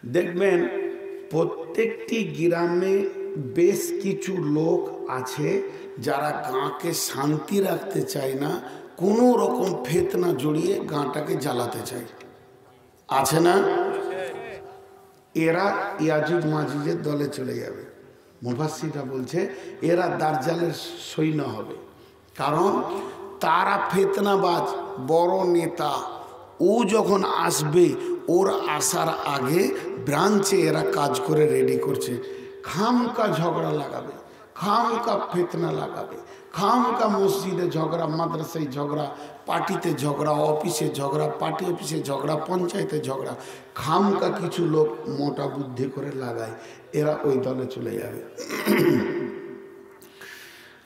দেখবেন প্রত্যেকটি গ্রামে বেশ কিছু লোক আছে যারা গাঁকে শান্তি রাখতে চায় না, কোনো রকম ফিতনা জড়িয়ে গাঁটাকে জ্বালাতে চায়, আছে না? এরা ইয়াজুজ মাজুজের দলে চলে যাবে। মুফাসসিররা বলছে এরা দাজ্জালের সৈন্য হবে, কারণ তারা ফিতনাবাজ বড় নেতা। ও যখন আসবে ওর আসার আগে ব্রাঞ্চে এরা কাজ করে রেডি করছে, খামকা ঝগড়া লাগাবে, খামকা ফিতনা লাগাবে, খামকা মসজিদে ঝগড়া, মাদ্রাসায় ঝগড়া, পার্টিতে ঝগড়া, অফিসে ঝগড়া, পার্টি অফিসে ঝগড়া, পঞ্চায়েতে ঝগড়া, খামকা কিছু লোক মোটা বুদ্ধি করে লাগায়, এরা ওই দলে চলে যাবে।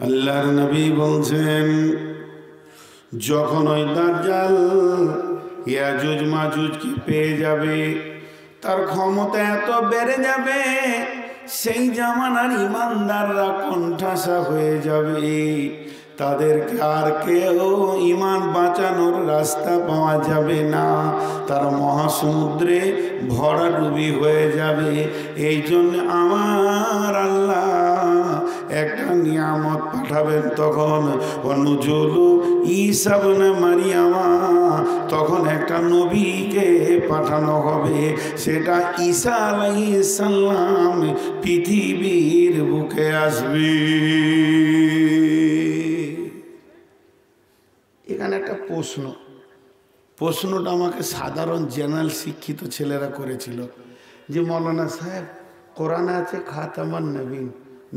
আল্লাহর নবী বলছেন যখন ওই দাজ্জাল ইয়াজুজ মাজুজকে পেয়ে যাবে, তার ক্ষমতা এত বেড়ে যাবে, সেই জামানার ইমানদাররা কণ্ঠাসা হয়ে যাবে, তাদেরকে আর কেউ ইমান বাঁচানোর রাস্তা পাওয়া যাবে না, তার মহাসমুদ্রে ভরাডুবি হয়ে যাবে। এই জন্য আমার আল্লাহ একটা নিয়ামত পাঠাবেন, তখন অনুজুলু ঈসা ইবনে মারিয়ামা, তখন একটা নবীকে পাঠানো হবে, সেটা ঈসা আলাইহিস সালাম পৃথিবীর বুকে আসবে। এখানে একটা প্রশ্নটা আমাকে সাধারণ জেনারেল শিক্ষিত ছেলেরা করেছিল যে মৌলানা সাহেব কোরআনে আছে খাতামান নবীন,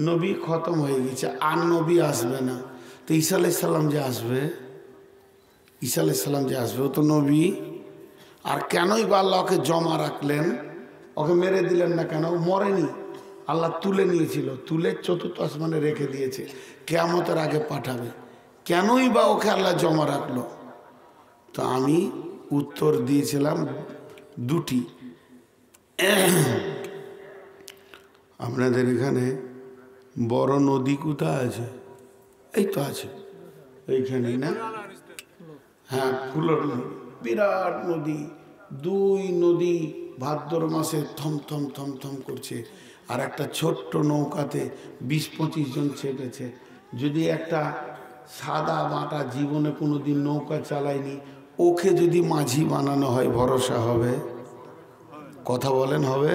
নবী খতম হয়ে গেছে, আর নবী আসবে না, তো ঈসা আলাইহিস সালাম যে আসবে, ঈসা আলাইহিস সালাম যে আসবে ও তো নবী, আর কেনই বা আল্লাহ ওকে জমা রাখলেন, ওকে মেরে দিলেন না কেন? ও মরেনি, আল্লাহ তুলে নিয়েছিল, তুলে চতুর্থ আসমানে রেখে দিয়েছে, কিয়ামতের আগে পাঠাবে, কেনই বা ওকে আল্লাহ জমা রাখলো? তো আমি উত্তর দিয়েছিলাম দুটি। আপনাদের এখানে বড় নদী কোথায় আছে? এই তো আছে এইখানেই না? হ্যাঁ, ফুলের নদী, বিরাট নদী, দুই নদী ভাদ্র মাসে থম থম থম থম করছে, আর একটা ছোট্ট নৌকাতে 20-25 জন চেপেছে। যদি একটা সাদা মাটা জীবনে কোনোদিন নৌকা চালায়নি, ওকে যদি মাঝি বানানো হয় ভরসা হবে? কথা বলেন, হবে?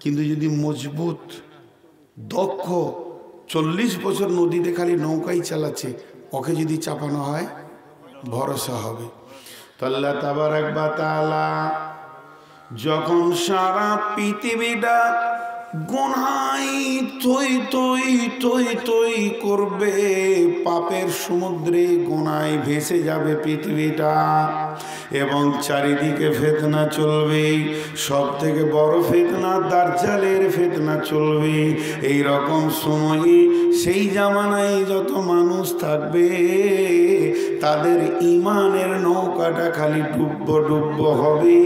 কিন্তু যদি মজবুত দক্ষ 40 বছর নদীতে খালি নৌকাই চালাচ্ছে, ওকে যদি চাপানো হয় ভরসা হবে। তো আল্লাহ তাবারাক ওয়া তাআলা যখন সারা পৃথিবীটা গুনাই তৈ তৈ তৈ তৈ করবে, পাপের সমুদ্রে গুনায় ভেসে যাবে পৃথিবীটা, এবং চারিদিকে ফিতনা চলবে, সব থেকে বড় ফিতনা দাজ্জালের ফিতনা চলবে। এই রকম সময়ে সেই জামানায় যত মানুষ থাকবে তাদের ইমানের নৌকাটা খালি ডুবব ডুবব হবে।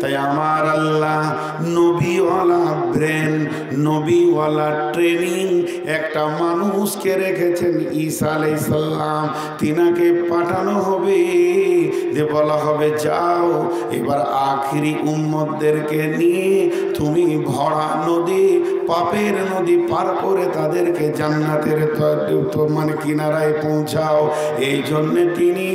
তাই আমার আল্লাহ নবীওয়ালা ব্রেন, নবীওয়ালা ট্রেনিং একটা মানুষকে রেখেছেন, ঈসা আলাইহিস সালাম, তিনাকে পাঠানো হবে, যে বলা হবে যাও এবার আখিরি উম্মতদেরকে নিয়ে তুমি ভরা নদী, পাপের নদী পার করে তাদেরকে জান্নাতের মানে কিনারায় পৌঁছাও। এই জন্যে তিনি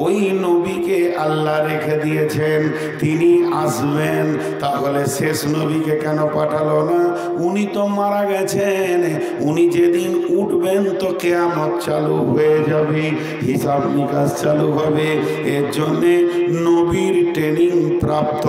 ওই নবীকে আল্লাহ রেখে দিয়েছেন, তিনি আসবেন। তাহলে শেষ নবীকে কেন পাঠালো না? উনি তো মারা গেছেন, উনি যেদিন উঠবেন তো কিয়ামত চালু হয়ে যাবে, হিসাব নিকাশ চালু হবে। এর জন্যে নবীর ট্রেনিং প্রাপ্ত,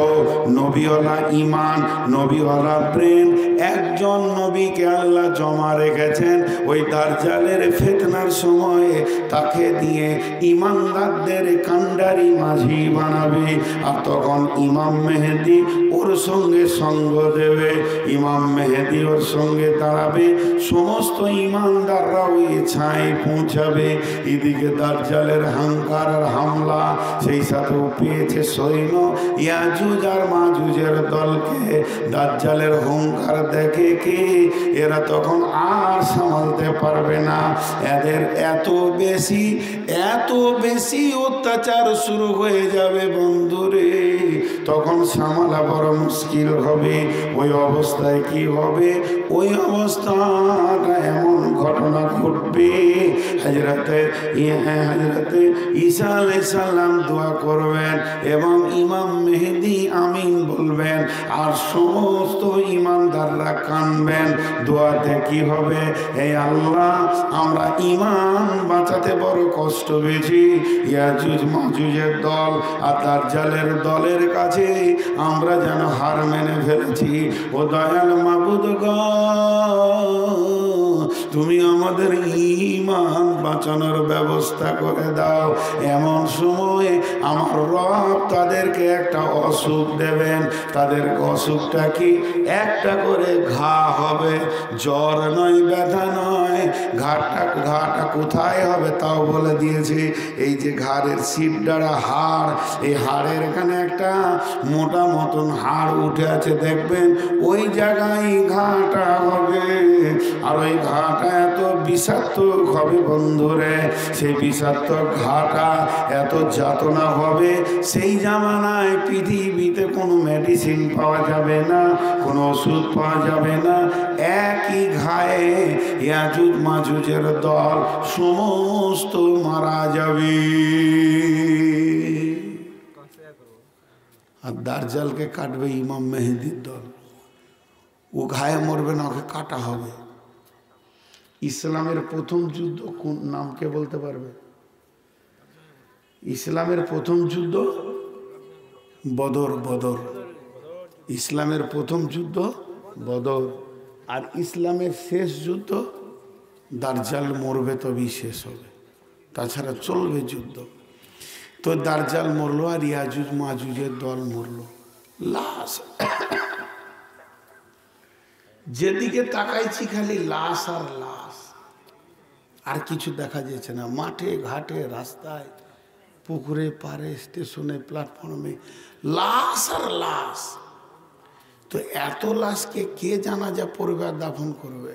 নবীওয়ালা ইমান, নবীওয়ালা ব্রেন একজন নবীকে আল্লাহ জমা রেখেছেন। ওই দাজ্জালের ফিতনার সময়ে তাকে দিয়ে ইমানদারদের কান্ডারি মাঝি বানাবে, আর তখন ইমাম মেহেদী ওর সঙ্গে সঙ্গ দেবে, ইমাম মেহেদী ওর সঙ্গে দাঁড়াবে, সমস্ত ইমানদাররা ওই ছায় পৌঁছাবে। এদিকে দাজ্জালের হাঙ্কার আর হামলা, সেই সাথেও পেয়েছে সৈন্য ইয়াজুজ আর মাজুজের দলকে। দাজ্জালের হুঙ্কার দেখে কে এরা তখন আর সামালতে পারবে না, এদের এত বেশি অত্যাচার শুরু হয়ে যাবে বন্ধুরে, তখন সামালা বড় মুশকিল হবে। ওই অবস্থায় কি হবে? ওই অবস্থাটা এমন ঘটনা ঘটবে, হযরতে ঈসা আলাইহিস সালাম দোয়া করবেন এবং ইমাম মেহেদী আমিন বলবেন, আর সমস্ত ঈমানদাররা কাঁদবেন। দোয়াতে কি হবে? হে আল্লাহ, আমরা ঈমান বাঁচাতে বড় কষ্ট পেয়েছি। ইয়াজুজ মাজুজের দল আর দাজ্জালের দলের কাছে আমরা যেন হার মেনে ফেলেছি। ও দয়াল মাবুদ গো, তুমি আমাদের ঈমান বাঁচানোর ব্যবস্থা করে দাও। এমন সময়ে আমার রব তাদেরকে একটা অসুখ দেবেন। তাদের অসুখটা কি? একটা করে ঘা হবে, জ্বর নয়, ব্যথা নয়। ঘাটা কোথায় হবে তাও বলে দিয়েছে। এই যে ঘাড়ের শিরদাঁড়া হাড়, এই হাড়ের এখানে একটা মোটা মতন হাড় উঠে আছে, দেখবেন ওই জায়গায় ঘাটা হবে। আর ওই ঘাটা এত বিষাক্ত হবে বন্ধুরে, সেই বিষাক্ত ঘাটা এত যাতনা হবে, সেই জামানায় পৃথিবীতে কোনো মেডিসিন পাওয়া যাবে না, কোনো ওষুধ পাওয়া যাবে না। একই ঘায়ে ইয়াজুজ মাজুজের দল সমস্ত মারা যাবে। আর দাজ্জালকে কাটবে ইমাম মেহেদীর দল। ও ঘায়ে মরবে না, ওকে কাটা হবে। ইসলামের প্রথম যুদ্ধ কোন নাম কে বলতে পারবে? ইসলামের প্রথম যুদ্ধ বদর। বদর ইসলামের প্রথম যুদ্ধ বদর। আর ইসলামের শেষ যুদ্ধ দাজ্জাল মরবে তবেই শেষ হবে, তাছাড়া চলবে যুদ্ধ। তো দাজ্জাল মরলো আর ইয়াজুজ মাজুজের দল মরলো। লাশ, যেদিকে তাকাইছি খালি লাশ আর লাশ, আর কিছু দেখা যাচ্ছে না। মাঠে ঘাটে, রাস্তায়, পুকুরে পাড়ে, স্টেশনে, প্ল্যাটফর্মে লাশ আর লাশ। তো এত লাশকে কে জানাজা পড়বে আর দাফন করবে?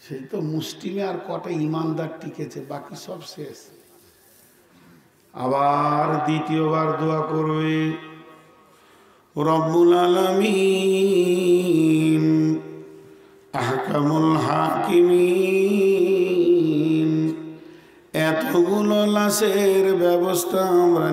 সেই তো মুসলিমে আর কটা ইমানদার টিকেছে, বাকি সব শেষ। আবার দ্বিতীয়বার দোয়া করবে, রব্বুল আলামিন আহকামুল হাকিমিন, এতগুলো লাশের ব্যবস্থা আমরা